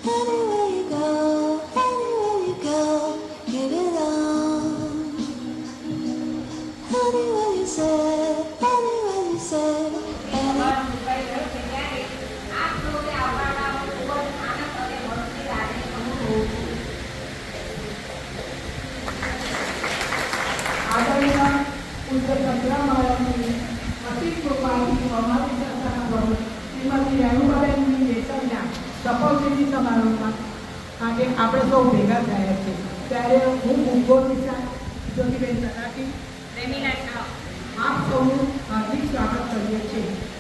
Anywhere you go, give it on. Anywhere you say, anywhere you say, આદરણીય પૂજ્ય સંગ્રામવાળાની અતિ કૃપાથી અમારી સંસ્થાના પ્રમુખ શ્રીમતી રેણુકાબેનની દેશમના શપથવિધિ સમારોહમાં આજે આપણે સૌ ભેગા થયા છે ત્યારે હું ભૂગોળ દિશા જ્યોતિબેન તલાટી રેમીના શાહ આપ સૌનું હાર્દિક સ્વાગત કરીએ છીએ.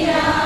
Yeah.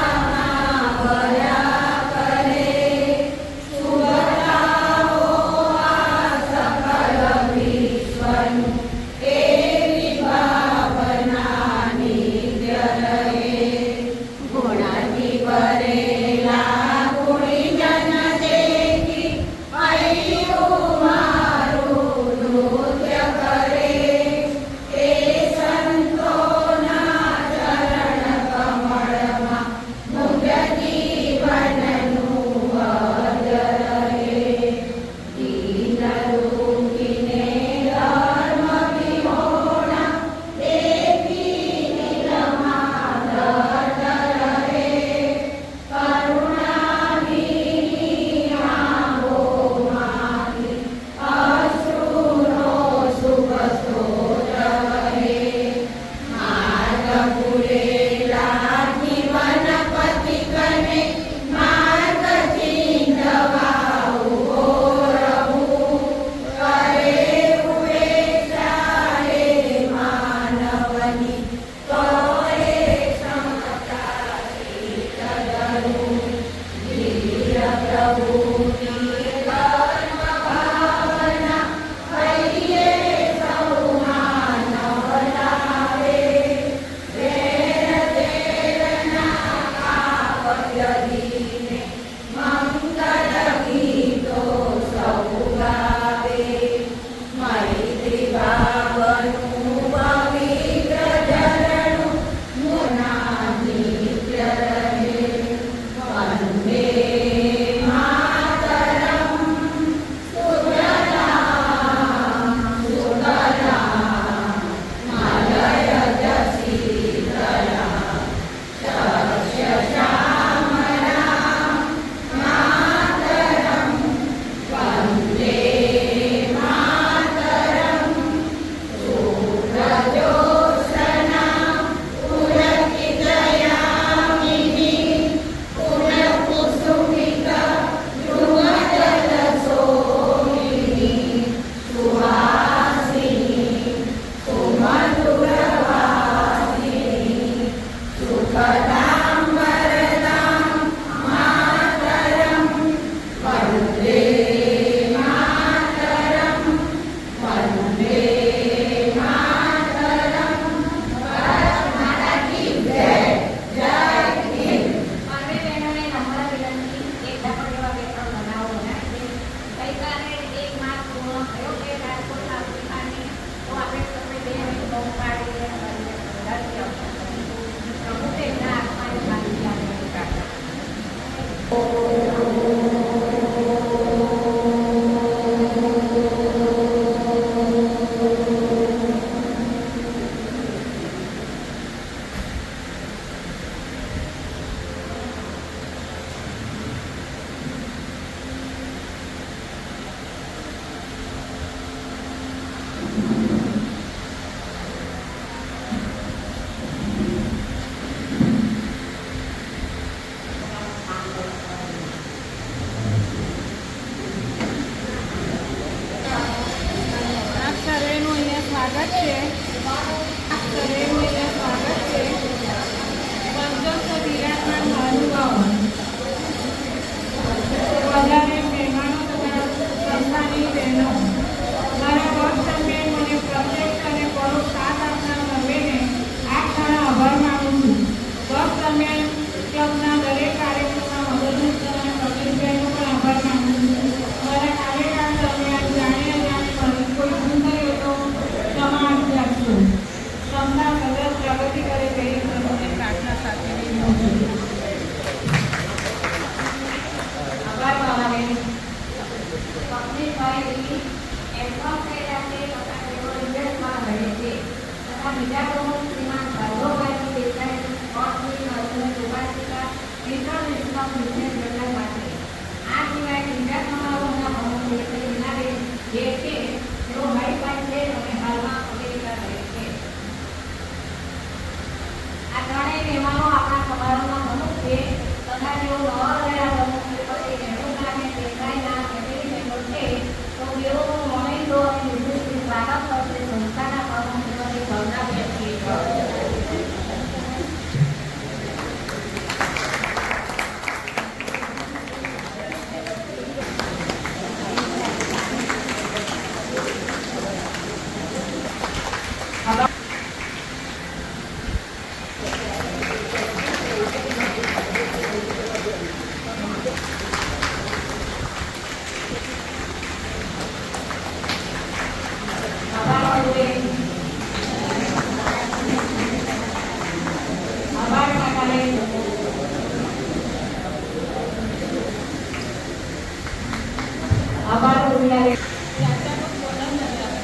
આભાર વિના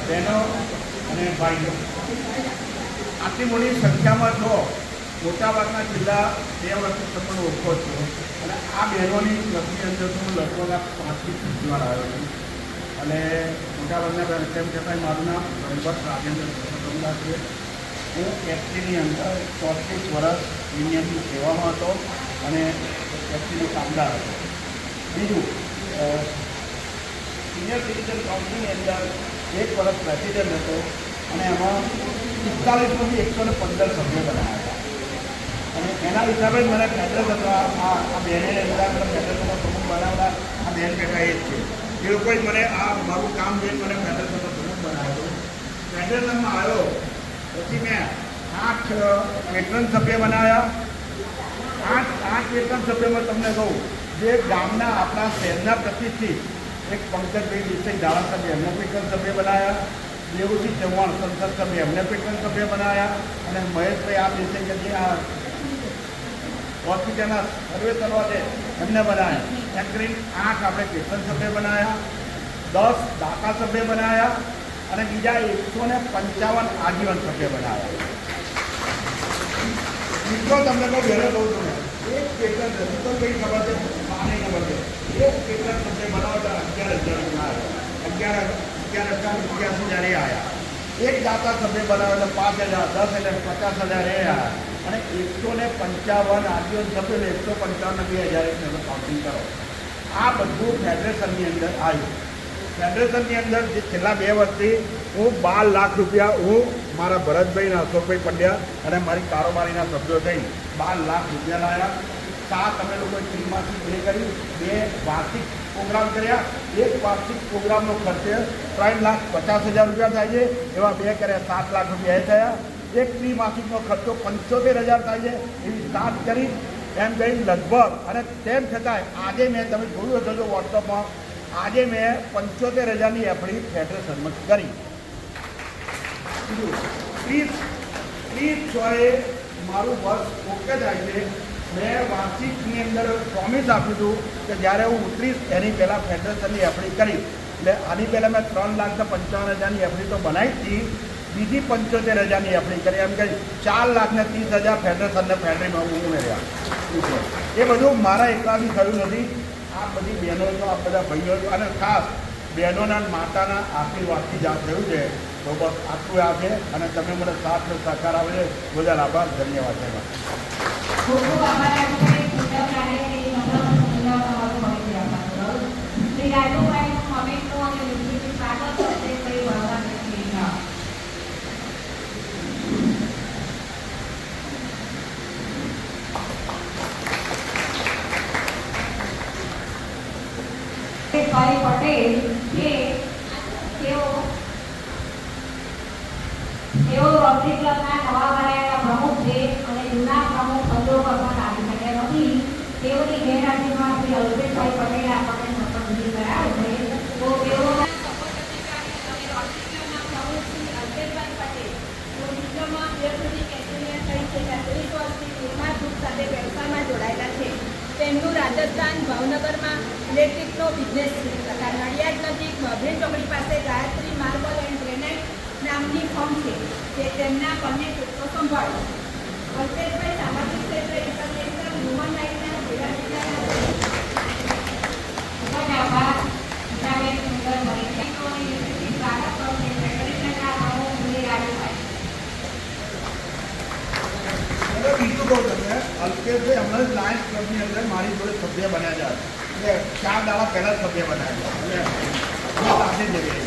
બહેનો અને ભાઈઓ, આટલી મોટી સંખ્યામાં છો. મોટાભાગના જિલ્લા 2 વર્ષથી તમે ઓળખો છો અને આ બહેનોની ક્લબની અંદર હું લગભગ આ 5થી 6 વાર આવ્યો છું અને મોટાભાગના બહેન તેમ છતાં મારું નામ રણભટ્ટ રાજેન્દ્ર પ્રસન્નદાસ છે. હું એસટીની અંદર 34 વર્ષ યુનિયનની સેવામાં હતો અને એસટીનો કામદાર હતો. બીજું, સિનિયર સિટીઝન કાઉન્સિલની અંદર 1 વર્ષ પ્રેસિડેન્ટ હતો અને એમાં 45માંથી 115 સભ્યો બનાવ્યા હતા અને એના હિસાબે જ મને ફેડરલ હતો. આ બહેને બધા ફેડરેશનનો પ્રમુખ બનાવતા આ બહેન બેઠા એ જ છે. એ લોકોએ મને આ મારું કામ જોઈને મને ફેડરેશનનો પ્રમુખ બનાવ્યો. ફેડરેશનમાં આવ્યો પછી મેં 8 વેટરન સભ્ય બનાવ્યા. 8 વેટરન સભ્યોમાં તમને કહું, જે ગામના આપણા શહેરના પ્રતિષ્ઠિત એક પંકજભાઈ દેસાઈ ધારાસભ્ય એમને પેટર્ન સભ્ય બનાવ્યા. દેવુસિંહ ચૌહાણ સંસદ સભ્ય એમને પેટર્ન સભ્ય બનાવ્યા અને મહેશભાઈ આ દેસાઈ જે આ હોસ્પિટલના સર્વે કરવા છે એમને બનાવ્યા. એમ કરીને 8 આપણે પેટર્ન સભ્ય બનાવ્યા, 10 દાતા સભ્ય બનાવ્યા અને બીજા 155 આજીવન સભ્ય બનાવ્યા. મિત્રો તમને કહું ઘરે કહું છું ને, એક પેટર્ન તો કઈ ખબર છે, પાણી ખબર છે. એક પેટર્ન સભ્ય બનાવતા 11,000 81,000 એ આવ્યા. એક દાતા સભ્ય બનાવે તો 5,000, 10,000, 50,000 એ આવ્યા અને 155 આજીવન સભ્યો 155,000 કાઉન્ટિંગ કરો. આ બધું ફેડરેશનની અંદર આવ્યું. ફેડરેશનની અંદર જે છેલ્લા 2 વર્ષથી હું 12 લાખ રૂપિયા હું મારા ભરતભાઈ અને અશોકભાઈ પંડ્યા અને મારી કારોબારીના સભ્યો થઈ 12 લાખ રૂપિયા લાવ્યા. 7 અમે લોકોએ ત્રિમાસિક બે કરી, 2 વાર્ષિક પ્રોગ્રામ કર્યા. એક વાર્ષિક પ્રોગ્રામનો ખર્ચે 3,50,000 રૂપિયા થાય છે, એવા 2 કર્યા 7 લાખ રૂપિયા એ થયા. એક ત્રિમાસિકનો ખર્ચો 75,000 થાય છે, એવી 7 કરી. એમ કહી લગભગ, અને તેમ છતાંય આજે મેં તમે જોયું હશે તો વોટ્સઅપમાં, આજે મેં 75,000ની એફડી ફેડરેશનમાં કરી. 30 મારું વર્ષ ઓકે થાય છે. મેં વાર્ષિકની અંદર પ્રોમિસ આપ્યું હતું કે જ્યારે હું ઉતરીશ એની પહેલાં ફેડરેશનની એફડી કરી. એટલે આની પહેલાં મેં 3,55,000ની એફડી તો બનાવી હતી, બીજી 75,000ની એફડી કરી. એમ કહી 4,30,000 ફેડરેશનને ફેડરીમાં ઉમેર્યા. એ બધું મારા એકલાથી થયું નથી. આ બધી બહેનો છો, આ બધા ભાઈઓ છો અને ખાસ બહેનોના માતાના આશીર્વાદથી જ આ થયું છે. તો બસ આટલું આ છે અને તમે મને સાથ સહકાર આવે છે, બધાને આભાર, ધન્યવાદ. ખૂબ ખૂબ આભાર આપે પૂજા કાર્યક્રમની મતલબ તમારું માહિતી આપવાનું. શ્રી રાજુભાઈનું કમેન્ટો અને વિદ્યુત સ્વાગત કરશે કઈ ભરવા નથી. ભાઈ પટેલ કે તેઓ રોટરી ક્લબના નવા બનાવેલા પ્રમુખ છે અને જૂના પ્રમુખ પદો પર પણ આવી શક્યા નથી. તેઓની ગેરહાજરીમાં શ્રી અલ્પેશભાઈ પટેલે આપણને શપથવિધિ કરાવે છે. તો તેઓના તેમનું રાજસ્થાન ભાવનગરમાં ઇલેક્ટ્રિકનો બિઝનેસ છે તથા નડિયાદ નજીક મભેન ચોકડી પાસે ગાયત્રી માર્બલ એન્ડ ગ્રેનાઇટ નામની ફર્મ છે જે તેમના બંને ક્ષેત્રો સંભાળે છે. અલ્પેશભાઈ સામાજિક ક્ષેત્રે ઇન્ટરનેશનલ હ્યુમન રાઇટ્સના જિલ્લા આભાર ગીતાબેન સુંદર મળી સ્વાગત કરશે ફેડરેશનના પ્રમુખ શ્રી રાજુભાઈ. બીજું કહું તમને, અલ્પેશભાઈ હમણાં જ લાયન્સ ક્લબની અંદર મારી જોડે સભ્ય બન્યા છે. એટલે 4 દાડા પહેલાં જ સભ્ય બનાવ્યા છે. એટલે હું સાથે જ જઈ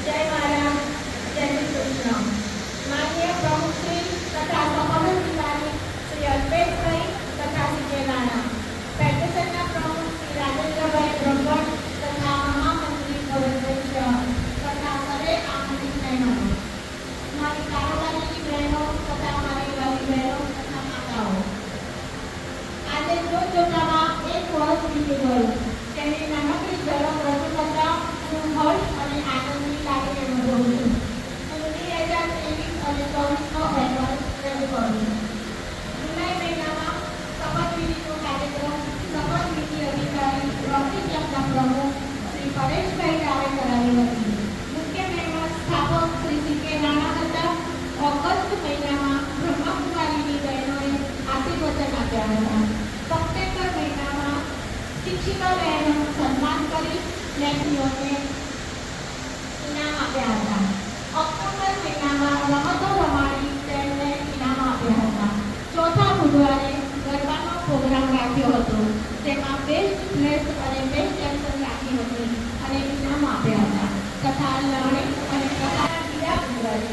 જય મહારાજ, જય શ્રી કૃષ્ણ. માનનીય પ્રમુખશ્રી તથા સંબોધનકારી શ્રી અલ્પેશભાઈ તથા શ્રી કેલાણા, ફેડરેશનના પ્રમુખ શ્રી રાજેન્દ્રભાઈ બ્રહ્મભટ્ટ તથા મહામંત્રી ગોવિંદભાઈ ચૌહાણ તથા સર્વે આમંત્રિત બહેનો, મારી કારોબારીની બહેનો તથા મારી વાલી બહેનો તથા માતાઓ, આજે જોતજોતામાં એક વર્ષ વીતી ગયું. તેની નાનકડી ઝલક રજૂ કરતા હું હર્ષ અને આનંદની લાગણી અનુભવું છું. હું 2023 અને 24નો અહેવાલ રજૂ કરું છું. જુલાઈ મહિનામાં શપથવિધિનો કાર્યક્રમ શપથવિધિ અધિકારી રોટરી ક્લબના પ્રમુખ શ્રી પરેશભાઈ રાવે કરાવી હતી. મુખ્ય મહેમાન સ્થાપક શ્રી સી.કે. રાણા હતા. ઓગસ્ટ મહિનામાં બ્રહ્મકુમારીની બહેનોએ આશીર્વચન આપ્યા હતા. સપ્ટેમ્બર મહિનામાં શિક્ષિકા બહેનોનું સન્માન કરી લેખીઓને ઇનામ આપ્યા હતા. ઓક્ટોબર મહિનામાં રમતો રમાડી તેમને ઇનામ આપ્યા હતા. ચોથા બુધવારે ગરબાનો પ્રોગ્રામ રાખ્યો હતો. તેમાં બેસ્ટ ડ્રેસ અને બેસ્ટ ડેન્સર રાખી હતી અને ઇનામ આપ્યા હતા. તથા લણણી અને કથાના બીજા બુધવારે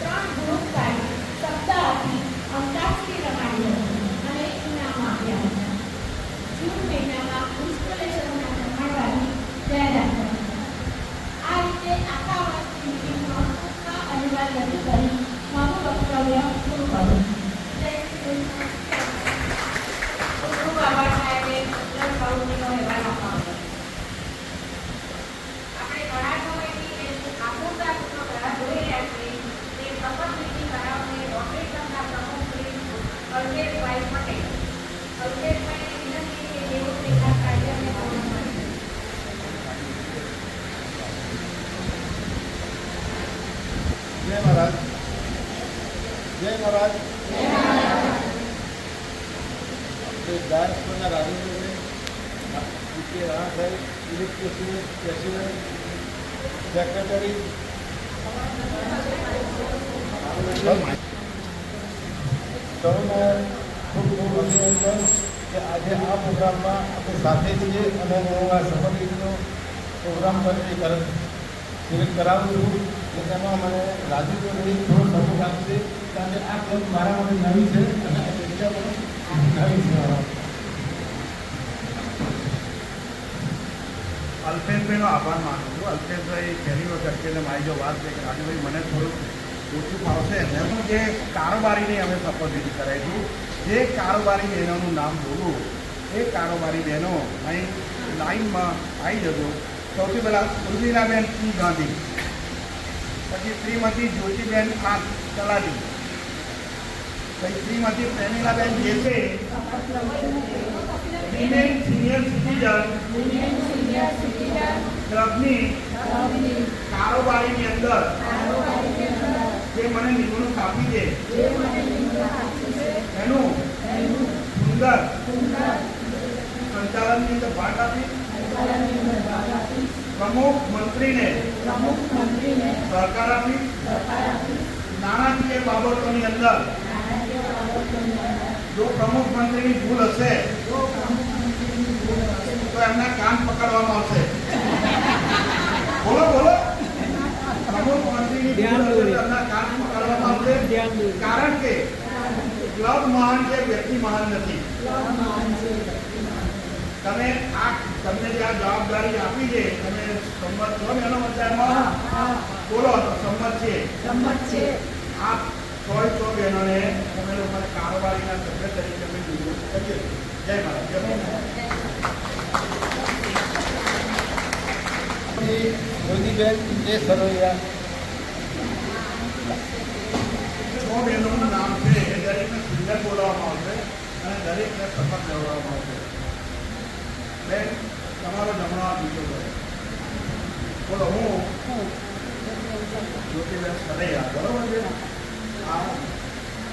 3 ગ્રુપ પાડી શબ્દ આપી અંતાક્ષરી રમાડી હતી અને ઇનામ આપ્યા હતા. જૂન મહિનામાં ઇન્સ્ટોલેશનના જમાડવાની જાહેરાત કરી. આ રીતે આખા વર્ષની મિટિંગનો ટૂંકમાં અહેવાલ રજૂ કરી મારું વક્તવ્ય પૂરું કરું. જય શ્રી કૃષ્ણ. ખૂબ આભાર સાહેબે સુંદર પ્રવૃત્તિનો અહેવાલ આપવા બદલ. આપણે ઘણા સમયથી આતુરતાપૂર્વક રાહ જોઈ રહ્યા છીએ તે શપથવિધિ કરાવને રોટરી ક્લબના પ્રમુખ શ્રી અલ્પેશભાઈ પટેલ. અલ્પેશભાઈને વિનંતી કે તેઓ તેમના કાર્યને પૂર્ણ કરે. જય મહારાજ, જય મહારાજ. ડાયરેક્ટ સ્કૂલના રાજેન્દ્રભાઈ, સી.કે. રાણાભાઈ, ઇલેક્ટ્રિસિટી પ્રેસિડેન્ટ, સેક્રેટરી, સૌને ખૂબ ખૂબ અભિનંદન કે આજે આ પ્રોગ્રામમાં આપણે સાથે છીએ અને હું આ શપથવિધિનો પ્રોગ્રામ સિલેક્ટ કરાવું છું. એટલે તેમાં મને રાજેન્દ્રભાઈ થોડો સપોર્ટ આપશે કારણ કે આ ક્લબ મારા માટે નવી છે અને આ જગ્યા પણ નવી છે. અલ્પેશભાઈનો આભાર માનું છું. અલ્પેશભાઈ પહેલી વખત કે મારી જો વાત છે કે રાજુભાઈ મને થોડું ઓછું ફાવશે એનું જે કારોબારીની અમે શપથવિધિ કરાવીશું. જે કારોબારી બહેનોનું નામ બોલું એ કારોબારી બહેનો અહીં લાઈનમાં આવી જજો. સૌથી પહેલાં ઉર્મિલાબેન પી ગાંધી, પછી શ્રીમતી જ્યોતિબેન આ તલાટી, પછી Shrimati Premilaben જેસે, women senior citizen ક્લબની કારોબારીની અંદર જે મને નિમણૂક આપી છે એનું સુંદર સંચાલનની અંદર ભાગ આપી પ્રમુખ મંત્રીને સહકાર આપી નાણાકીય બાબતોની અંદર જો પ્રમુખ મંત્રીની ભૂલ હશે તો એમના કાન પકડવામાં આવશે. બોલો બોલો. પ્રમુખ મંત્રીની ભૂલ હશે તો એમના કાન પકડવામાં આવશે. કારણ કે ક્લબ મહાન છે, વ્યક્તિ મહાન નથી. તમે તમને જે આ જવાબદારી આપી છે તમે સંમત છો ને એનો મતલબ બોલો સંમત છે. આ 100 બહેનોને તમે લોકોને કારોબારીના સભ્ય તરીકે અમે નિમણૂક કરીએ. જય મહારાજ, જય મહારાજ. મોદીબેન એ સરવૈયા. 100 બહેનોનું નામ છે એ દરેકને સુંદર બોલાવવામાં આવશે અને દરેકને શપથ લેવડાવવામાં આવશે. બેન તમારો જમણો હાથ બીજો કરો. બોલો હું જ્યોતિબેન સદૈયા, બરોબર છે. આ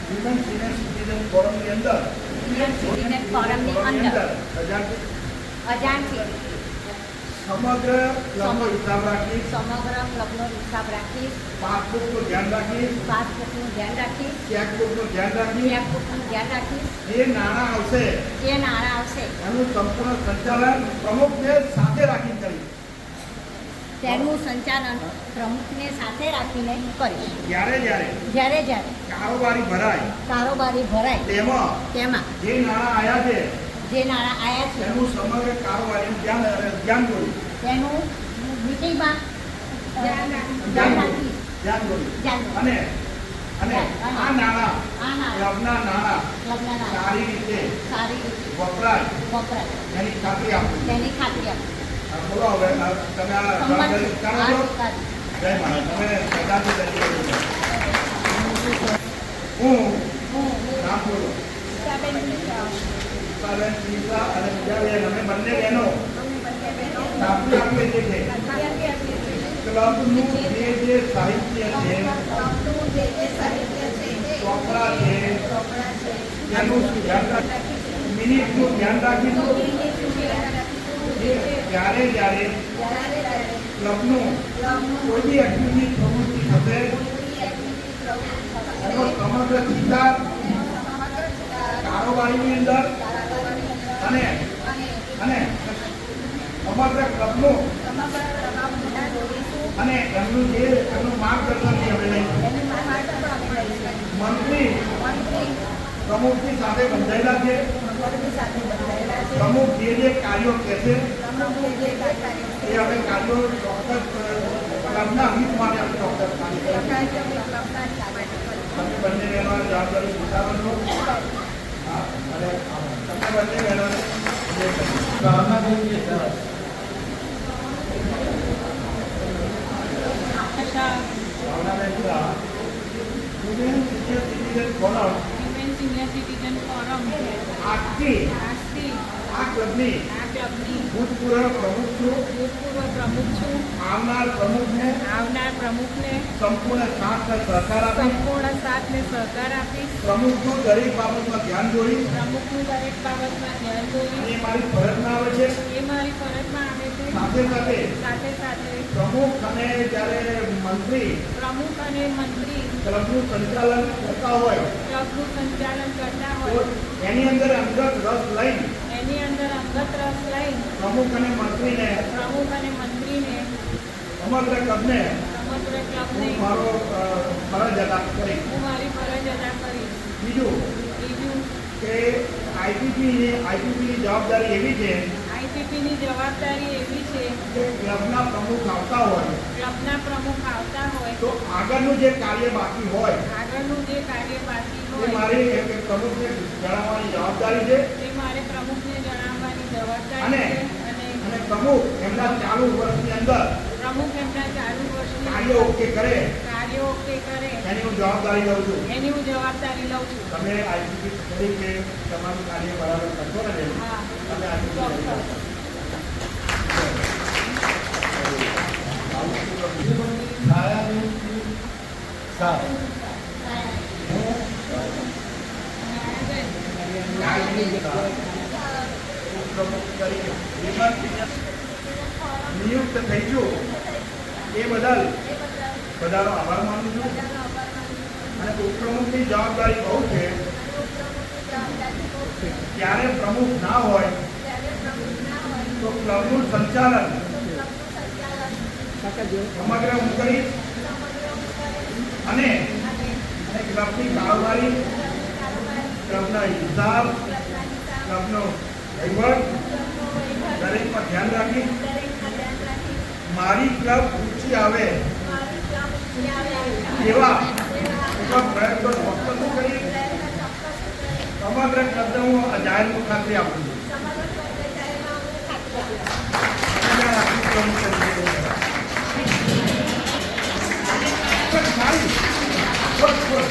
વિમેન સિનિયર સિટીઝન ફોરમની અંદર સિટીઝન ફોરમની અંદર અજાણથી અજાણથી સમગ્ર ક્લબનો હિસાબ રાખીશ, સમગ્ર ક્લબનો હિસાબ રાખીશ, પાસબુકનું ધ્યાન રાખીશ, પાસબુકનું ધ્યાન રાખીશ, ચેકબુકનું ધ્યાન રાખીશ. ચેકબુકનું ધ્યાન રાખીશ. જે નાણાં આવશે જે નાણાં આવશે એનું સંપૂર્ણ સંચાલન પ્રમુખને સાથે રાખીને કરીશ. તેનું સંચાલન પ્રમુખને સાથે રાખીને કરીશ. જ્યારે જ્યારે જ્યારે જ્યારે કારોબારી ભરાય કારોબારી ભરાય તેમાં તેમાં જે નાણાં આવ્યા છે જે નાણાં આવ્યા છે એનું સમગ્ર કારોબારીનું ધ્યાન દોર્યું. તેનું મીટિંગમાં ધ્યાન રાખીશ. ધ્યાન દોર્યું. ધ્યાન દોર્યું. અને અને આ નાણાં આ નાણાં ક્લબના નાણાં ક્લબના નાણાં સારી રીતે સારી રીતે વપરાય વપરાય એની ખાતરી આપવી. તેની ખાતરી આપો. બોલો હવે તમે આ જવાબદારી સ્વીકારો છો? જય મહારાજ. તમે સદાથી તરીકે હું નામ બોલો સીતાબેન મિશ્રા. ઉષાબેન મિશ્રા અને પૂજાબેન અમે બંને બહેનો અમે બંને બહેનો સાથી આપીએ છીએ કે ખાતરી આપીએ છીએ. ક્લબનું જે સાહિત્ય છે ક્લબનું જે સાહિત્ય છે ચોપડા છે ચોપડા છે તેનું ધ્યાન રાખીશું, મિનિટનું ધ્યાન રાખીશું. જ્યારે જ્યારે ક્લબનું કોઈ બી એક્ટિવિટી પ્રવૃત્તિ થશે એનો સમગ્ર ચિતાર કારોબારીની અંદર અને અને સમગ્ર ક્લબનું અને એમનું માર્ગદર્શન અમે લઈશું. મંત્રી પ્રમુખની સાથે બંધાયેલા છે. પ્રમુખ જે કાર્યો કહે છે એ અમે કાર્યો ચોક્કસ ક્લબના હિત માટે અમે ચોક્કસ કાર્ય કરીશું. તમે બંને બહેનોને જવાબદારી સ્વીકારો છો. હા, અને તમે બંને બહેનોને ભાવનાબેન જે સરસ Bhavnaben Shah, women senior citizen forum women senior citizen forum છે. આજથી આજથી આ ક્લબની આ ક્લબની ભૂતપૂર્વ પ્રમુખ છું. ભૂતપૂર્વ પ્રમુખ છું. આવનાર પ્રમુખને આવનાર પ્રમુખને સંપૂર્ણ સાથ અને સહકાર આપીશ. સંપૂર્ણ સાથ ને સહકાર આપીશ. પ્રમુખનું દરેક બાબતમાં ધ્યાન દોરીશ. પ્રમુખનું દરેક બાબતમાં ધ્યાન દોરીશ. એ મારી ફરજમાં આવે છે. એ મારી ફરજમાં આવે છે. સાથે સાથે સાથે સાથે પ્રમુખ અને જ્યારે મંત્રી પ્રમુખ અને મંત્રી ક્લબનું સંચાલન કરતા હોય ક્લબનું સંચાલન કરતા તો હોય એની અંદર અંગત રસ લઈને એની અંદર અંગત રસ લઈ પ્રમુખ અને મંત્રીને પ્રમુખ અને મંત્રીને સમગ્ર ક્લબને સમગ્ર હું ક્લબને મારો ફરજ અદા કરીશ. હું મારી ફરજ અદા કરીશ. બીજું બીજું કે આઈપીપીની જવાબદારી એવી છે આઈપીપીની જવાબદારી એવી છે કે ક્લબના પ્રમુખ આવતા હોય ક્લબના પ્રમુખ આવતા હોય તો આગળનું જે કાર્ય બાકી હોય આગળનું જે કાર્ય બાકી એ હોય મારી એક પ્રમુખને જણાવવાની જવાબદારી છે. તે મારે પ્રમુખને જણાવવાની અને જવાબદારી છે. અને અને પ્રમુખ એમના ચાલુ વર્ષની અંદર પ્રમુખ એમના ચાલુ વર્ષની કાર્યો ઓકે કરે કાર્યો ઓકે કરે એની હું જવાબદારી લઉં છું. એની હું જવાબદારી લઉં છું. તમે આઈપીપી તરીકે તમારું કાર્ય બરાબર કરશો ને બેન? હા તમે આઈપીપી ચોક્કસ. છાયાબેન શાહ ઉપપ્રમુખ તરીકે નિયુક્ત થઈ છું એ બદલ બધાનો આભાર માનું છું. અને ઉપપ્રમુખની જવાબદારી બહુ છે. ત્યારે પ્રમુખ ના હોય તો ક્લબનું સંચાલન સમગ્ર હું કરીશ અને ક્લબની કારોબારી ક્લબના હિસાબ ક્લબનો વહીવટ દરેકમાં ધ્યાન રાખી મારી ક્લબ ઊંચી આવે એવા પ્રયત્નો ચોક્કસ કરી સમગ્ર ક્લબને હું જાહેરમાં ખાતરી આપું છું. અને આ આખી પ્રમુખ તરીકે સારી બસ બસ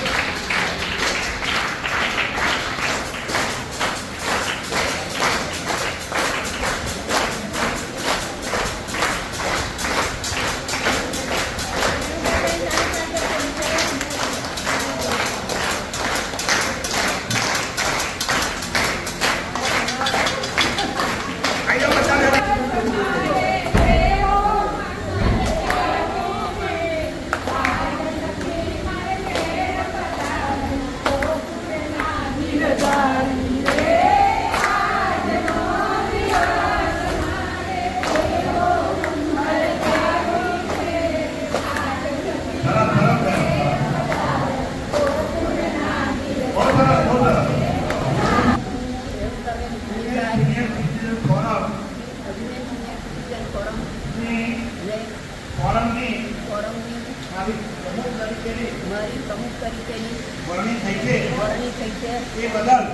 તરીકેની મારી પ્રમુખ તરીકેની વરણી થઈ છે વરણી થઈ છે એ બદલ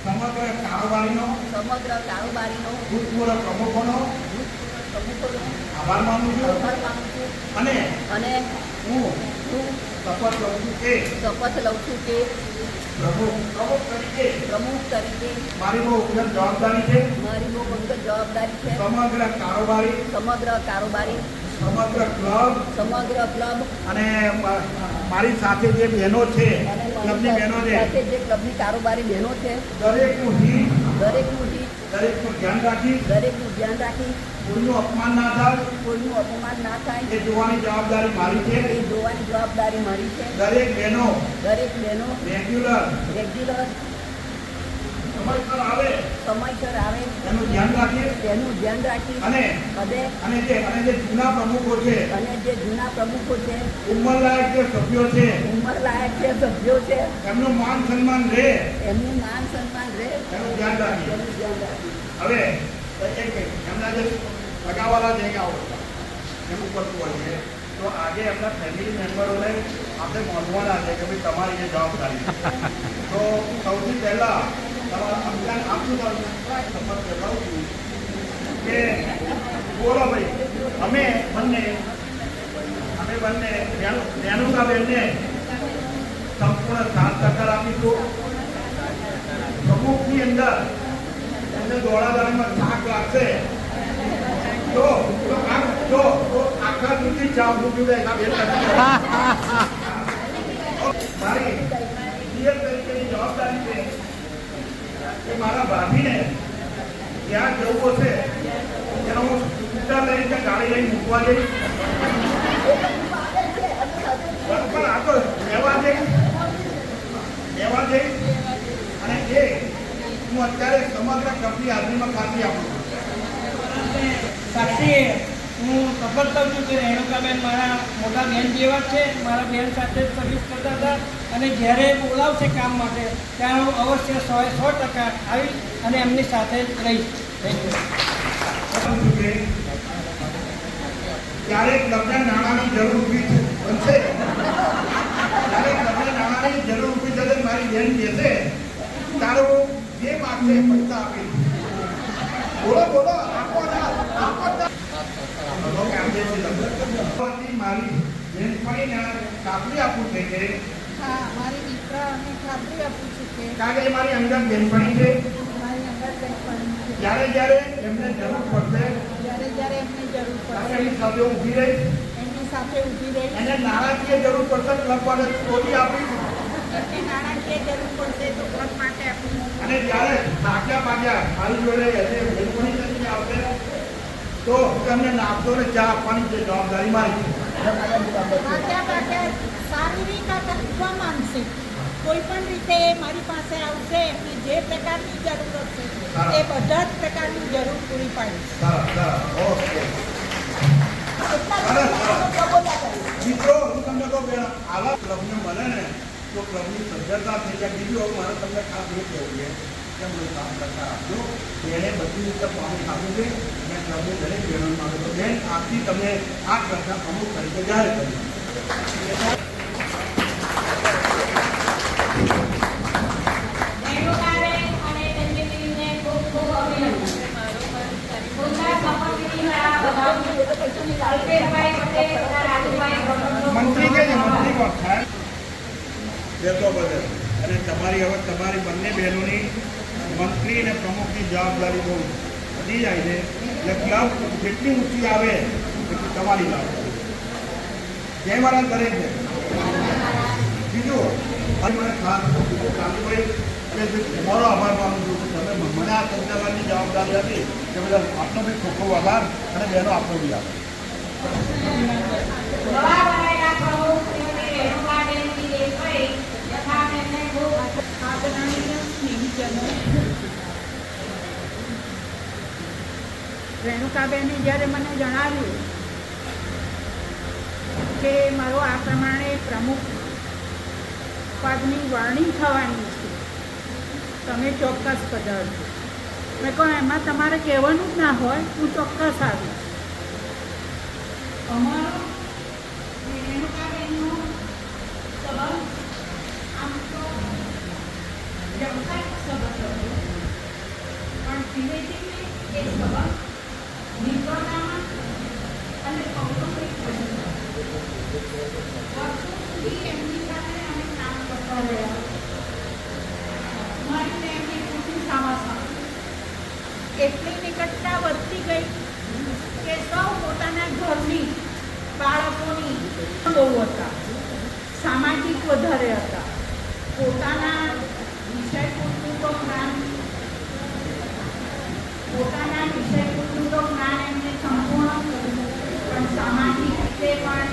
સમગ્ર કારોબારીનો ભૂતપૂર્વ પ્રમુખોનો પ્રમુખોનો આભાર માનું છું આભાર માનું છું અને હું શપથ લઉં છું કે પ્રમુખ તરીકે મારી બહુ ઉગ્ર જવાબદારી છે સમગ્ર કારોબારી સમગ્ર ક્લબ અને મારી સાથે જે બહેનો છે ક્લબની બહેનો છે ક્લબની કારોબારી બહેનો છે દરેકનું હિત દરેકનું ધ્યાન રાખી કોઈનું અપમાન ના થાય એ જોવાની જવાબદારી મારી છે દરેક બહેનો રેગ્યુલર સમયસર આવે એનું ધ્યાન રાખી અને જે જૂના પ્રમુખો છે ઉંમરલાયક જે સભ્યો છે એમનું માન સન્માન રહે એનું ધ્યાન રાખીએ હવે એમના જે સગાવાલા જે એનું કરતું હોય છે તો આજે એમના ફેમિલી મેમ્બરોને આપણે નોંધવાના છે કે ભાઈ તમારી જે જવાબદારી છે તો સૌથી પહેલા તમારા અંજાન આપશું શપથ લેવડાવું છું કે બોલો ભાઈ અમે બંને રેણુકાબેનને સંપૂર્ણ સાથ સહકાર આપીશું પ્રમુખની અંદર એમને દોડાદોડીમાં થાક લાગશે તો આખા દૂધથી ચા મૂકી દે મારી પિયર તરીકેની જવાબદારી છે કે મારા ભાભીને જ્યાં જવું હશે એનો હું સ્કૂટર લઈને ગાડી લઈને મૂકવા જઈશ પણ આ તો લેવા જઈશ અને એ હું અત્યારે સમગ્ર કંપની હાજરીમાં ખાતી આપું છું સાક્ષી હું શપથ લઉં છું કે રેણુકાબેન મારા મોટા બહેન જેવા જ છે મારા બહેન સાથે જ સર્વિસ કરતા હતા અને જ્યારે બોલાવશે કામ માટે ત્યારે હું અવશ્ય 100% આવીશ અને એમની સાથે જ રહીશ. ક્યારેક ક્લબના નાણાંની જરૂર ઊભી બનશે ક્યારેક ક્લબના નાણાંની જરૂર ઊભી થશે મારી બહેન કહેશે તારો જે માગશે પૈસા આપીશ બોલો આપો મારી બેનપણીને ખાતરી આપું છે કે હા મારી દીકરાને ખાતરી આપું છું કે કારણ કે એ મારી અંદર બેનપણી છે મારી અંદર બેનપણી છે જ્યારે એમને જરૂર પડશે જ્યારે એમને જરૂર ત્યારે પડશે એની સાથે ઊભી રહીશ એમની સાથે ઊભી રહી એને નાણાકીય જરૂર પડશે ક્લબ માટે તોડી આપીશ એમને નાણાકીય જરૂર પડશે તો ક્લબ માટે આપીશ અને જ્યારે થાક્યા મારી જોડે બેનપણી તરીકે આવશે તો તમને નાસ્તો ને ચા આપવાની જે જવાબદારી મારી છે શારીરિક અથવા માનસિક કોઈ પણ રીતે મારી પાસે આવશે એમને જે પ્રકારની જરૂર હશે એ બધા જ પ્રકારની જરૂર પૂરી પાડીશ. મિત્રો હું તમને કહું કે આવા ક્લબને મળે ને તો ક્લબની સજ્જતા થઈ જાય. બીજું મારે તમને ખાસ એ કહેવું છે કે મને કામ કરતા આપજો એને બધી રીતે પાણી આપવું છે અને ક્લબની દરેક બહેનો માગે તો બેન આપથી તમે આ ક્લબના પ્રમુખ તરીકે જાહેર કર્યું. રેણુકાબેન અને તેમની ટીમને ખૂબ ખૂબ અભિનંદન. ખુદના શપથવિધિમાં અલ્પેશભાઈ પટેલ તથા રાજુભાઈ મંત્રી કે છે મંત્રી કોણ થાય બેસો બદલ અને તમારી હવે તમારી બંને બહેનોની મંત્રી અને પ્રમુખની જવાબદારી બહુ વધી જાય છે એટલે ક્લબ જેટલી ઊંચી આવે એટલી તમારી જવાબદારી. જય મહારાજ દરેક છે. બીજું મને ખાસ કામભાઈ કે તમારો આભાર માનું છું કે તમે મને આ સંચાલનની જવાબદારી હતી કે બધા આપનો બી ખૂબ ખૂબ આભાર અને બહેનો આપનો બી આભાર. નવા બનેલા પ્રમુખ શ્રીમતી રેણુકાબેનજી દેસાઈ તથા તેમને ખૂબ આદરણીય સ્નેહીજનો રેણુકાબેને જ્યારે મને જણાવ્યું કે મારો આ પ્રમાણે પ્રમુખ પદની વરણી થવાની છે તમે ચોક્કસ પધારજો. મેં કહું એમાં તમારે કહેવાનું જ ના હોય હું ચોક્કસ આવીશ. અમારો રેણુકાબેનનો સંબંધ આમ તો વ્યવસાયિક સંબંધ હતો, પણ ધીમે ધીમે એ સંબંધ મિત્રતામાં અને કૌટુંબિક બન્યો. વર્ષો સુધી એમની સાથે અમે કામ કરતા રહ્યા. મારી એમની કુટુંબ સામાસામ એટલી નિકટતા વધતી ગઈ કે સૌ પોતાના ઘરની બાળકોની બહુ હતા, સામાજિક વધારે હતા. પોતાના વિષય પૂરતું જ્ઞાન એમને સંપૂર્ણ, પણ સામાજિક રીતે પણ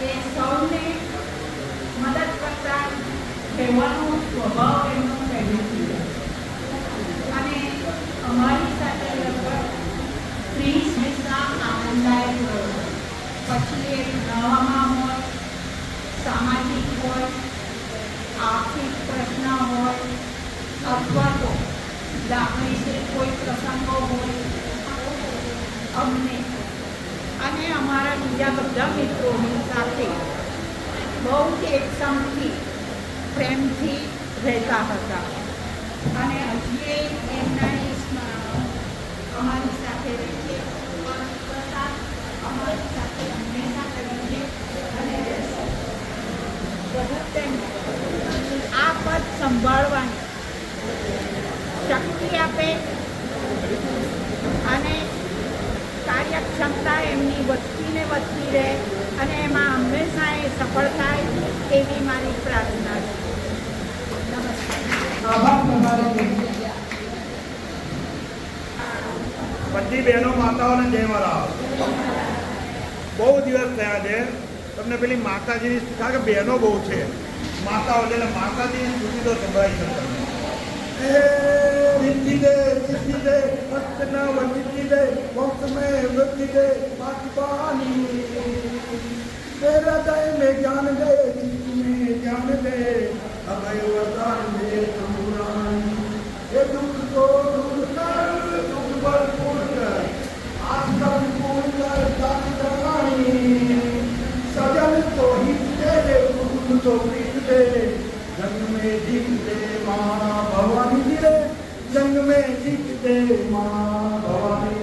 એ સૌને મદદ કરતા કહેવાનો સ્વભાવ એમનો પહેલેથી હતો. અને અમારી સાથે લગભગ 30 હંમેશા આનંદદાયક રહ્યો. પછી એ ભણવામાં હોય, સામાજિક હોય, આર્થિક પ્રશ્ન હોય, અથવા તો લાગણીશીલ કોઈ પ્રસંગો હોય, અમને અને અમારા બીજા બધા મિત્રોની સાથે બહુ જ એકસમથી પ્રેમથી રહેતા હતા. અને હજી એમના દેશમાં અમારી સાથે રહે છે, અમારી સાથે હંમેશા કરી છે અને રહેશે. પ્રભુ તેમને આ પદ સંભાળવાની શક્તિ આપે અને કાર્યક્ષમતા એમની વધતી રહે અને એમાં હંમેશા એ સફળ થાય એવી મારી પ્રાર્થના છે. નમસ્કાર. આભાર તમારો. બધી બહેનો માતાઓને જય મારા. બહુ દિવસ થયા છે તમને પેલી માતાજીની, કારણ કે બહેનો બહુ છે, માતાઓ એટલે માતાજીની સ્તુતિ તો સંભળાઈ શકે. સિદ્ધિ દે અર્ચના વંદિતિ દે વંશ में वृद्धि दे बानी तेरा दय में ज्ञान दे चित्त में ज्ञान दे अभय वरदान दे तमुरानी ये दुख को दूर कर दुख भरपूर कर आस्था पूर्ण कर दान दरानी सजन तो हित दे कुटुंब तो प्रीत दे जन्म में जीत दे माँ भवानी दे जंग में जीत दे माँ भवानी.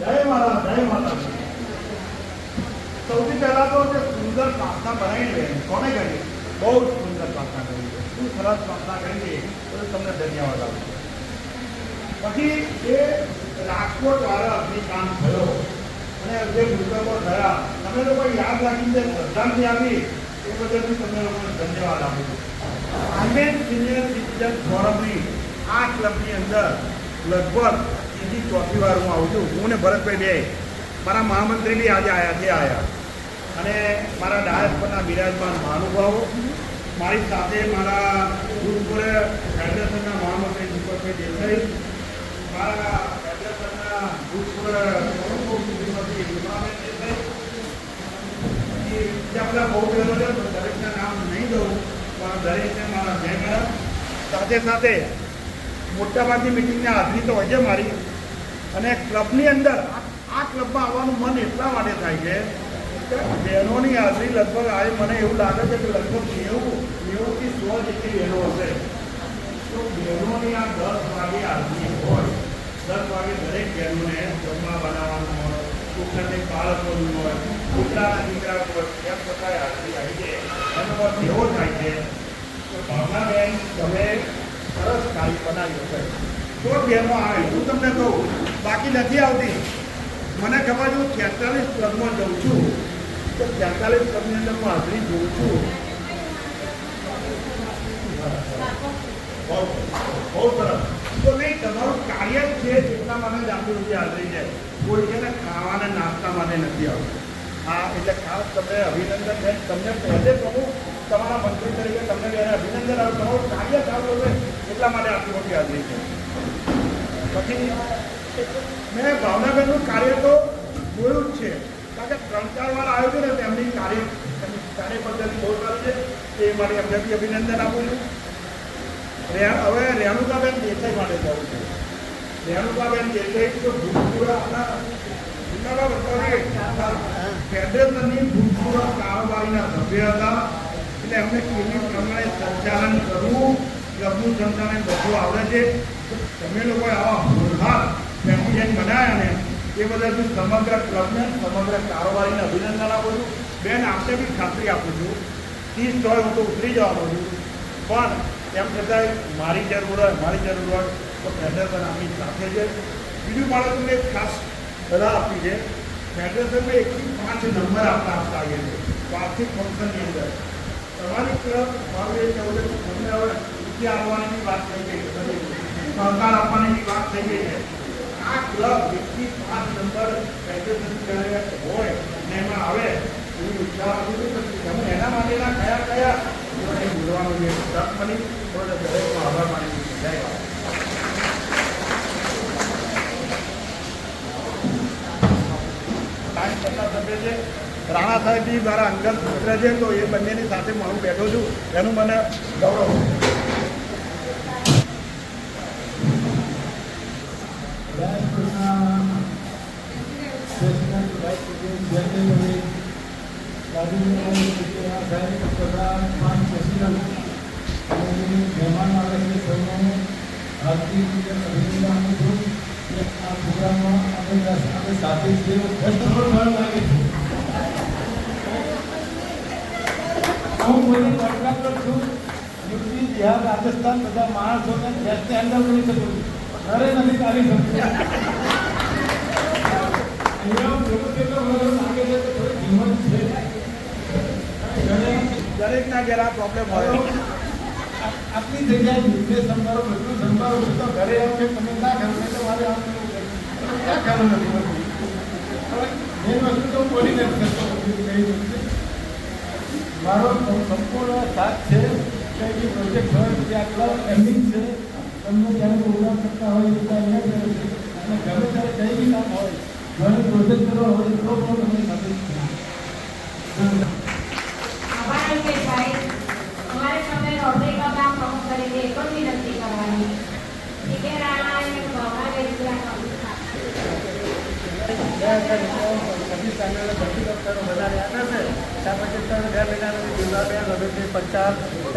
जय माता. સૌથી પહેલા તો જે સુંદર પ્રાર્થના બનાવી છે કોને કરી? બહુ જ સુંદર પ્રાર્થના કરી છે. શું સરસ પ્રાર્થના કરી છે, તો તમને ધન્યવાદ આપું. પછી એ રાજકોટ વાળા અગ્નિકાંડ થયો અને જે મૃતકો થયા, તમે લોકો યાદ રાખીને શ્રદ્ધાંજલિ આપી એ બદલ તમને લોકોને ધન્યવાદ આપું છું. આર્મેન સિનિયર સિટીઝન ફોરમની આ ક્લબની અંદર લગભગ ત્રીજી ચોથી વાર હું આવું છું. હું ને ભરતભાઈ બે, મારા મહામંત્રી બી આજે આવ્યા અને મારા ડાયસ પરના બિરાજમાન મહાનુભાવો, મારી સાથે મારા ભૂતપૂર્વ ફેડરેશનના મહામંત્રી દીપકભાઈ દેસાઈ, મારા ફેડરેશનના ભૂતપૂર્વ શ્રીમતી વિમલાબેન દેસાઈ, બીજા બધા બહુ બહેનો છે, દરેકના નામ નહીં દઉં, પણ દરેકને મારા જય મેળા. સાથે સાથે મોટાભાગની મિટિંગને હાજરી તો હોય છે મારી, અને ક્લબની અંદર આ ક્લબમાં આવવાનું મન એટલા માટે થાય છે કે બહેનોની હાજરી લગભગ આજે મને એવું લાગે છે કે લગભગ 90થી 100 જેટલી બહેનો હશે. તો બહેનોની આ 10 વાગે હાજરી હોય, 10 વાગે દરેક બહેનોને જમવા બનાવવાનું હોય, છોકરાને બાળકોનું હોય, દીકરાના દીકરા હોય, એમ છતાંય હાજરી આવી છે. એનો અર્થ એવો થાય છે કે ભાવનાબેન તમે સરસ કાર્ય બનાવ્યું છે. તો બહેનો આવે, હું તમને કહું, બાકી નથી આવતી. મને ખબર છે, હું 46 ક્લબમાં જાઉં છું, તો 46 ક્લબની અંદર હું હાજરી જોઉં છું. બહુ સરસ. તો નહીં, તમારું કાર્ય જ છે એટલા માટે જ આટલી બધી હાજરી છે. કોઈ છે ને ખાવાના નાસ્તા માટે નથી આવતું. હા, એટલે ખાસ તમને અભિનંદન બેન, તમને પહેલે કહું તમારા મંત્રી તરીકે તમને બેને અભિનંદન આવું. તમારું કાર્ય સારું હશે એટલા માટે આટલી મોટી હાજરી છે. પછી મેં ભાવનાબેનનું કાર્ય તો જોયું જ છે, કારણ કે 3-4 વાર આવ્યું છે ને, તેમની કાર્ય પદ્ધતિ બહુ સારી છે. એ માટે એમને બી અભિનંદન આપું છું. હવે રેણુકાબેન દેસાઈ માટે જવું છે. રેણુકાબેન દેસાઈ તો ભૂતપૂર્વ આપણા ફેડરેશનની ભૂતપૂર્વ કારોબારીના સભ્ય હતા એટલે એમને કેવી પ્રમાણે સંચાલન કરવું, ક્લબનું સંચાલન બધું આવડે છે. તો તમે લોકોએ આવા હોરહાર પ્રેસિડેન્ટ બનાવ્યા ને એ બદલ હું સમગ્ર ક્લબને, સમગ્ર કારોબારીને અભિનંદન આપું છું. બેન, આપને બી ખાતરી આપું છું 30 સ્ટોલ હું તો ઉતરી જવાનો છું, પણ એમ છતાંય મારી જરૂર હોય તો ફેડરેશન આપણી સાથે છે. બીજું બાળકોને એક ખાસ સલાહ આપી છે, ફેડરેશનમાં 1 થી 5 નંબર આપતા આવીએ છીએ વાર્ષિક ફંક્શનની અંદર. તમારી ક્લબ મારું એ કહેવું છે કે તમને હવે રૂપિયા આવવાની વાત થઈ ગઈ છે, સહકાર આપવાની વાત થઈ ગઈ છે. આ ક્લબ 1 થી 5 નંબર ફેડરેશન હોય અને એમાં આવે એવી ઈચ્છા આપું છું. તમે એના માટેના કયા બોલવાનું છે તક મળી તો દરેકનો આભાર માની જય બાબા. ટાઈમ કરતા સભ્ય છે રાણા સાહેબજી મારા અંગત મિત્ર છે, તો એ બંનેની સાથે હું બેઠો છું, એનું મને ગૌરવ મહેમાન આવે છે સૌને હાર્દિક અભિનંદન આપું છું કે આ પ્રોગ્રામમાં આપણે સાથે છીએ. લાગે છે હું બધી કોન્ટ્રાક્ટર છું, યુપી, બિહાર, રાજસ્થાન બધા માણસોને ગેસને હેન્ડલ કરી શકું છું, ઘરે નથી કાઢી શકું. અહીંયા લોકો કેટલો બધો લાગે છે તો થોડી કિંમત છે. દરેકના ઘેર આ પ્રોબ્લેમ હોય. આપની જગ્યાએ બિઝનેસ સંભાળો, બધું સંભાળો તો ઘરે આવો કે તમે ના કરો તો મારે આમ કરવું ક્યાં ખ્યાલ નથી હોતું. હવે મેન વસ્તુ તો બોલી નથી શકતો. મારો સંપૂર્ણ સાથ છે કે જે પ્રોજેક્ટ હોય જે આટલા એન્ડિંગ છે તમને જ્યારે પ્રોગ્રામ કરતા હોય એ બધા અહીંયા કરે છે અને ગમે ત્યારે કંઈ બી કામ હોય ઘણી પ્રોજેક્ટ કરવો હોય તો પણ તમારી સાથે જ છે. આભાર અલ્પેશભાઈ. અમારે તમને રોટરી ક્લબના પ્રમુખ તરીકે એક જ વિનંતી કરવાની કે રાણાએ ભાવના વેચવા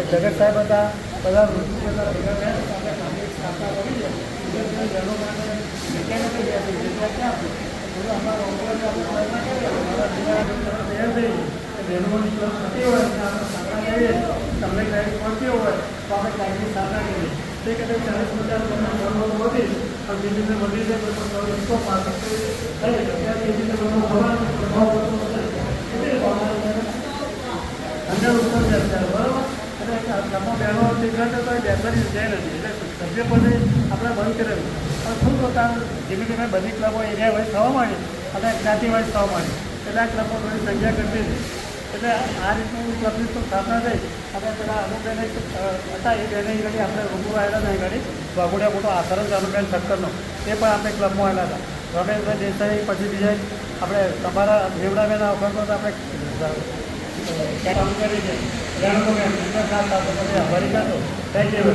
જગત સાહેબ હતા, બધા ઋતુ બધા ભેગા થયા આપણે સામે સ્થાપના કરી છે. બહેનોની ક્લબ થતી હોય આપણે સ્થાપના કરીએ, તમને ક્લાઇન્ટ પહોંચ્યો હોય તો આપણે ક્લાઇન્ટની સ્થાપના કરીએ. તે કદાચ 40-50 વધી પણ જે રીતે વધી જાય તો 100 પાસે થાય તો ત્યાં એ રીતે બધો ભાવ અંદર ઉપર જશે બરાબર. અને ક્લબમાં બહેનો શીખવાડે તો બેસવાની જાય નથી, એટલે સભ્યપદે આપણે બંધ કરેલું. પણ શું થતા ધીમે ધીમે બધી ક્લબો એરિયા વાઇઝ થવા માંડી અને જ્ઞાતિ વાઇઝ થવા માંડી, એટલે આ ક્લબો થોડી સંખ્યા કરતી હતી. એટલે આ રીતનું ક્લબની તો સ્થાપના થઈ. આપણે પેલા અનુબેન હતા એ બેને ગાડી આપણે રૂબરૂ આવેલા હતા એ ગાડી વાઘોડિયા મોટો આસરમ અનુબેન સત્તરનો એ પણ આપણે ક્લબમાં આવેલા હતા. રમેશભાઈ દેસાઈ પછી બીજા આપણે તમારા દેવડાબેન વખત તો આપણે કામ કરી છે જાણોબેન એમના સાથ આપણે પછી આભારી કરતો થેન્ક યુ.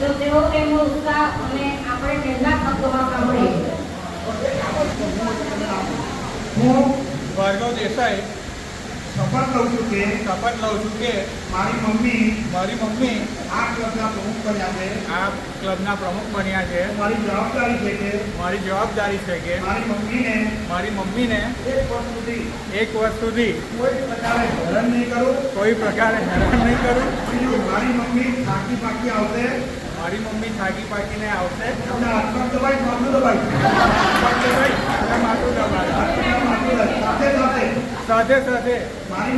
તો તેઓ તેમનો ઉત્સાહ અને આપણે તેમના શબ્દોમાં સાંભળીએ. હું ભાર્ગવ દેસાઈ શપથ લઉં છું કે શપથ લઉં છું કે મારી મમ્મી આ ક્લબના પ્રમુખ બન્યા છે. આ ક્લબના પ્રમુખ બન્યા છે. મારી જવાબદારી છે કે મારી મમ્મીને 1 વર્ષ સુધી કોઈ પ્રકારે હેરાન નહીં કરું. બીજું, મારી મમ્મી થાકી પાકીને આવશે અને હાથમાં દબાઈ માથું દબાઈ સાથે મારી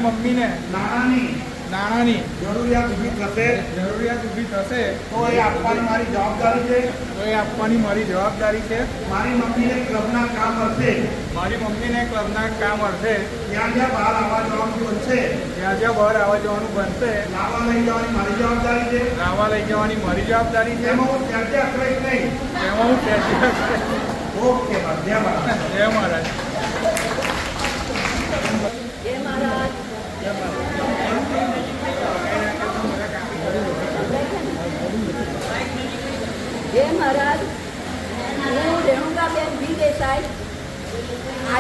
મમ્મીને નાણાંની જરૂરિયાત ઊભી થશે તો એ આપવાની મારી જવાબદારી છે. મારી મમ્મીને ક્લબના કામ મળશે જ્યાં જ્યાં બહાર આવવા જવાનું બનશે લાવવા લઈ જવાની મારી જવાબદારી છે. એમાં હું ત્યાંથી અકળાઈશ નહીં. ઓકે બાદ જય મહારાજ. જય મહારાજ. જય મહારાજ. હું રેણુકાબેન બી દેસાઈ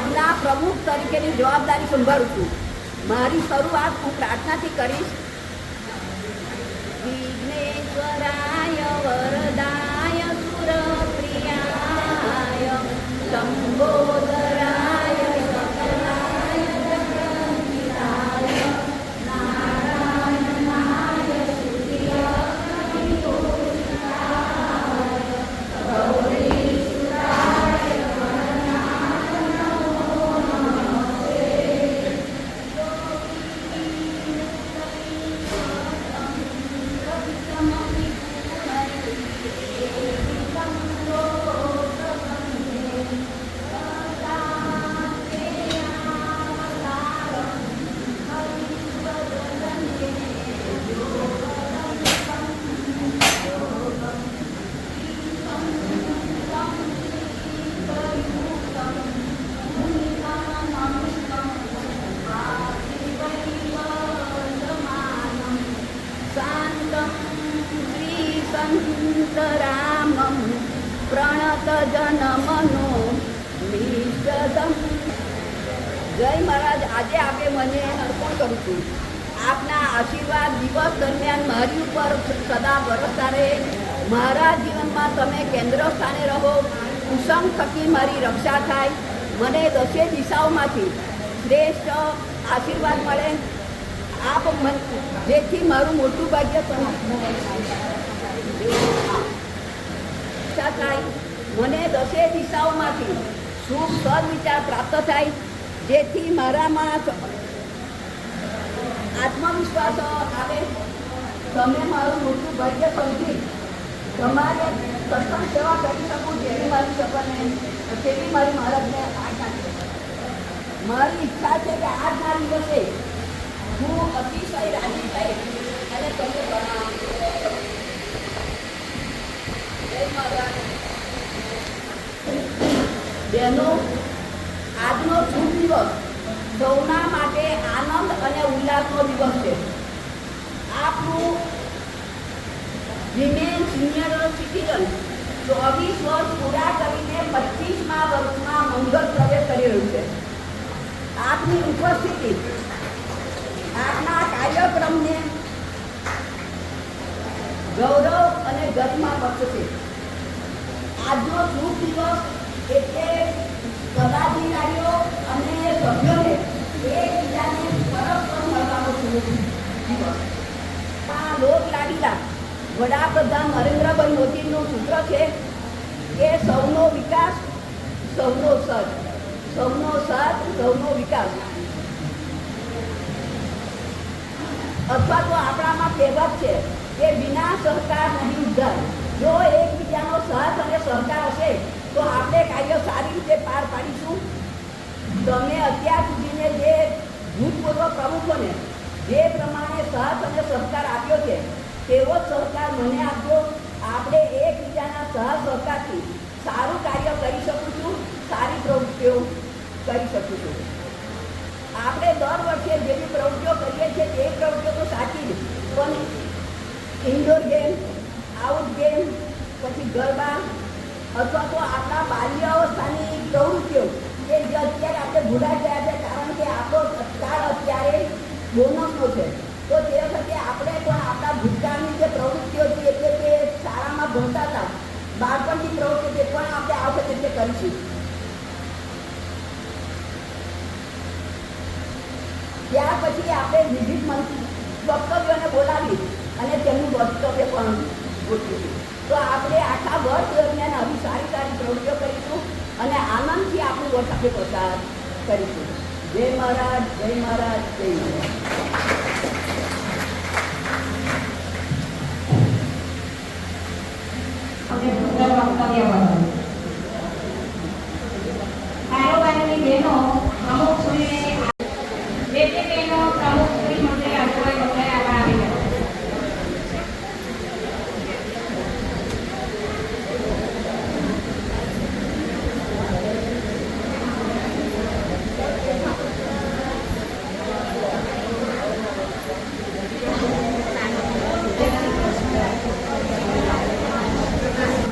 આજના પ્રમુખ તરીકેની જવાબદારી સંભાળું છું. મારી શરૂઆત હું પ્રાર્થનાથી કરીશ. વિઘ્નેશ્વરાય વરદાય સુરપ્રિયાય લંબોદરાય સકલાય જગદિતાય નારાયણાય સુધિય ગૌરીસુરાય શાંતં શ્રીસંતરામં પ્રણતજનમનો નિષ્ઠદમ. જય મહારાજ, આજે આપે મને અર્પણ કરું છું. આપના આશીર્વાદ દિવસ દરમિયાન મારી ઉપર સદા વરસતા રહે. મારા જીવનમાં તમે કેન્દ્ર સ્થાને રહો. કુસંગ થકી મારી રક્ષા થાય. મને દસે દિશાઓમાંથી શ્રેષ્ઠ આશીર્વાદ મળે. આપ જેથી મારું મોટું ભાગ્ય થાય. મને દસે દિશાઓમાંથી શુભ સદવિચાર પ્રાપ્ત થાય, જેથી મારામાં આત્મવિશ્વાસ આવે. તમે મારું મોટું ભાગ્ય સમજી તમારે સત્સંગ સેવા કરી શકું જેવી મારી સપને તેવી મારી મહારાજને આજ્ઞા છે. મારી ઈચ્છા છે કે આજના દિવસે હું અતિશય રાજી થઈ અને તમને પ્રણામ. જય મહારાજ. બહેનો, આજનો શુભ દિવસ સૌના માટે આનંદ અને ઉલ્લાસનો દિવસ છે. આપનું વિમેન સિનિયર સિટીઝન 24 વર્ષ પૂરા કરીને 25મા વર્ષમાં મંગળ પ્રવેશ કરી રહ્યું છે. આપની ઉપસ્થિતિ આપના કાર્યક્રમને ગૌરવ અને ગરિમા બક્ષશે. આજનો શુભ દિવસ એટલે પદાધિકારીઓ અને સભ્યોને એકબીજાને પરસ્પર મળવાનો શુભ દિવસ. આ લોક લાડીલા વડાપ્રધાન નરેન્દ્રભાઈ મોદીનું સૂત્ર છે કે સૌનો વિકાસ સૌનો સાથ, સૌનો સાથ સૌનો વિકાસ. અથવા તો આપણામાં કહેવત છે કે વિના સહકાર નહીં ઉદ્ધાર. જો એકબીજાનો સાથ અને સહકાર હશે તો આપણે કાર્ય સારી રીતે પાર પાડીશું. તમે અત્યાર સુધીને જે ભૂતપૂર્વ પ્રમુખોને જે પ્રમાણે સાથ અને સહકાર આપ્યો છે તેવો જ સહકાર મને આપજો. આપણે એકબીજાના સહ સહકારથી સારું કાર્ય કરી શકું છું, સારી પ્રવૃત્તિઓ કરી શકું છું. આપણે દર વર્ષે જેવી પ્રવૃત્તિઓ કરીએ છીએ તે પ્રવૃત્તિઓ તો સાચી જ, પણ ઇન્ડોર ગેમ, આઉટ ગેમ, પછી ગરબા અથવા તો આપણા બાલ્ય અવસ્થાની પ્રવૃત્તિઓ કે જે અત્યારે આપણે ભૂલાઈ ગયા છે, કારણ કે આપણો કાળ અત્યારે બોનસનો છે. તો તે વખતે આપણે પણ આપણા ભૂતકાળની જે પ્રવૃત્તિઓ હતી એટલે કે શાળામાં ભણતા હતા બાળપણની પ્રવૃત્તિઓ તે પણ આપણે આ વખતે તે કરીશું. ત્યાર પછી આપણે વિવિધ વક્તવ્યોને બોલાવી અને તેમનું વક્તવ્ય પણ ગોઠવીશું. તો આપણે આખા વર્ષ દરમિયાન આવી સારી સારી પ્રવૃત્તિઓ કરીશું અને આનંદથી આપણું વર્ષ આપણે પસાર કરીશું. જય મહારાજ, જય મહારાજ, જય મહારાજ. કારોબારીની બહેનો પ્રમુખ શ્રીને જે તે બહેનો પ્રમુખ શ્રી મંત્રી અજુભાઈ મંત્રી આગળ આવી ગયા.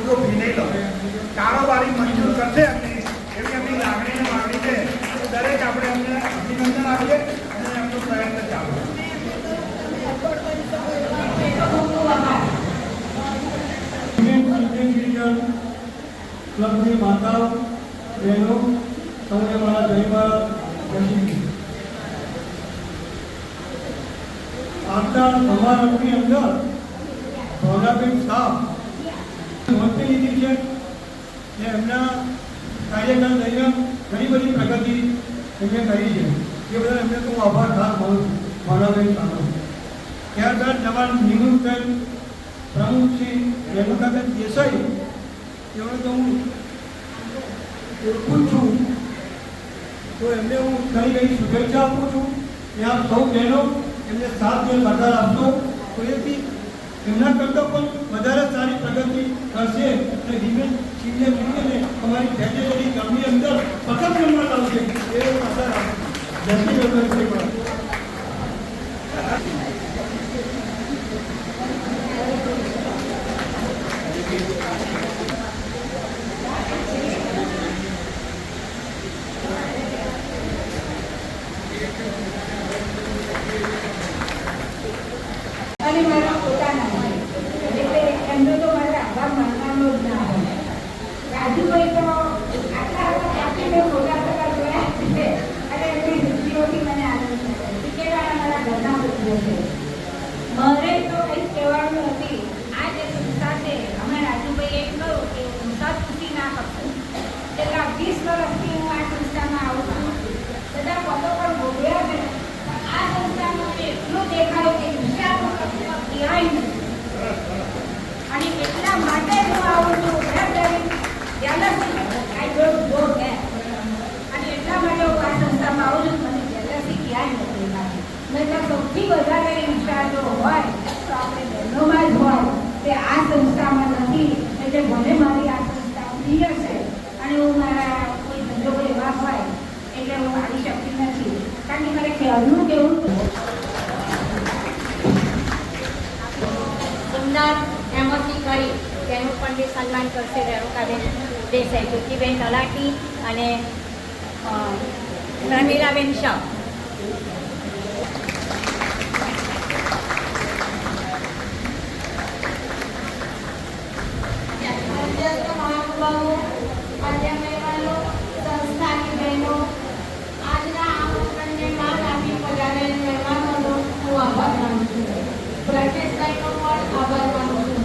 તો ભી નહીં લો. નિકેતન ક્લબની માતાઓ બહેનો સૌને મારા જય મહારાજ. આજના સમારંભની અંદર ભવનાબેન શાહ નોંધણી લીધી છે ને એમના કાર્યકાળ દરમિયાન ઘણી બધી પ્રગતિ એમને કરી છે. એ બધા એમને તો હું આભાર ખાસ માનું છું ભવનાબેન શાહનો. ત્યારબાદ નવા નિમણૂક થયેલ પ્રમુખ શ્રી રેણુકાબેન દેસાઈ એમને તો હું ઓળખું છું, તો એમને હું ઘણી ઘણી શુભેચ્છા આપું છું. ત્યાં સૌ બહેનો એમને સાથ જો સરકાર આપશો તો એથી એમના કરતાં પણ વધારે સારી પ્રગતિ કરશે અને ધીમે ધીમે ધીમે અમારી ફેક્ટરી ગામની અંદર સતત નંબર આવશે એવો આધાર આપે. જય શ્રી કૃષ્ણ. અને મારા પોતાના એટલે એમનો તો મારે આભાર માનવાનો જ ના હોય. રાજુભાઈ તો આટલા આપીને મોટા થતા જોયા છે અને એમની રુચિઓથી મને આનંદ થયો. ક્રિકેટવાળા મારા ઘરના પુત્રો છે. મારે તો કંઈ કહેવાનું નથી. આ જે સંસ્થા છે અમે રાજુભાઈએ એમ કહ્યું કે સંસ્થા તૂટી ના કરશો. એટલે 20 વર્ષથી હું આ સંસ્થામાં આવું છું. બધા પદો પણ ભોગવ્યા છે. આ સંસ્થામાં એટલું દેખાય કે અને એટલા માટે હું આવું છું અને એટલા માટે હું આ સંસ્થામાં આવું છું. મને જેલસી ક્યાંય નથી લાગી. મેં તો સૌથી વધારે ઈચ્છા જો હોય તો આપણે બહેનોમાં જ હોય તે આ સંસ્થામાં નથી. એટલે મને મારી આ સંસ્થા પ્રિય છે અને હું મારા કોઈ સંજોગો એવા હોય એટલે હું આવી શકતી નથી. કારણ કે મારે ખ્યાલનું કેવું સુંદર એમોથી કરી તેનું પણ જે સન્માન કરશે રેણુકાબેન દેસાઈ, જ્યોતિબેન તલાટી અને રમીલાબેન શાહ. મહાનુભાવો, માન્ય મહેમાનો, સંસ્થાની બહેનો, આજના આમંત્રણને માન આપી પધારેલ મહેમાનોનો હું આભાર માનું છું. બ્રજેશભાઈનો પણ આભાર માનું છું.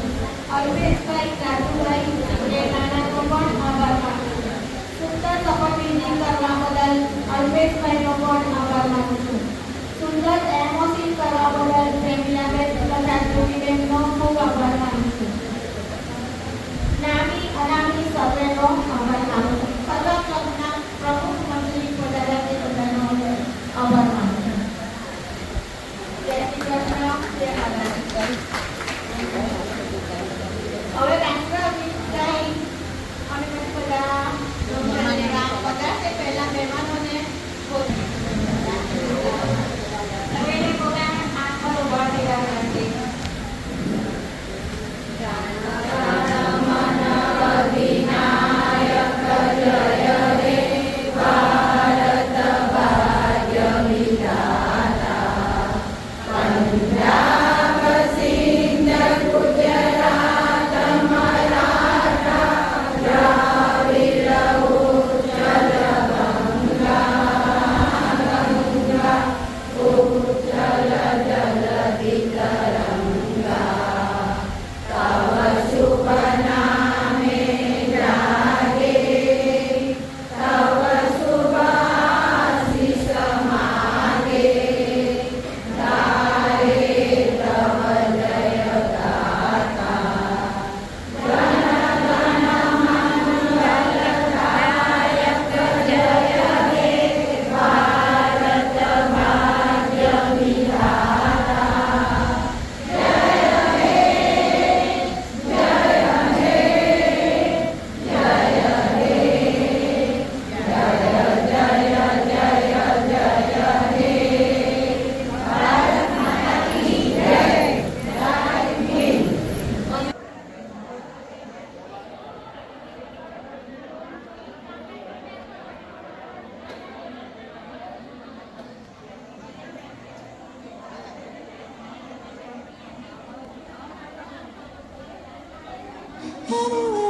અલ્પેશભાઈ, રાજુભાઈ અને નાનાનો પણ આભાર માનું છું. સુંદર શપથવિધિ કરવા બદલ અલ્પેશભાઈનો પણ આભાર માનું છું. સુંદર એમઓસી કરવા બદલ પ્રેમિલાબેન તથા જ્યોતિબેનનો ખૂબ આભાર માનું છું. નામી અનામી સર્વેનો આભાર માનું છું. સર્વ ક્લબના પ્રમુખ મંત્રી પધાર્યા તે બધાનો આભાર માનું છું. જય શ્રી કૃષ્ણ, જય માતાજી. હવે રાષ્ટ્રગીત ગાઈ અને પછી બધા પધારશે. પહેલા મહેમાનોને હવે પોતાના હાથ પર ઉભા થઈ રહ્યા છે. Anyway.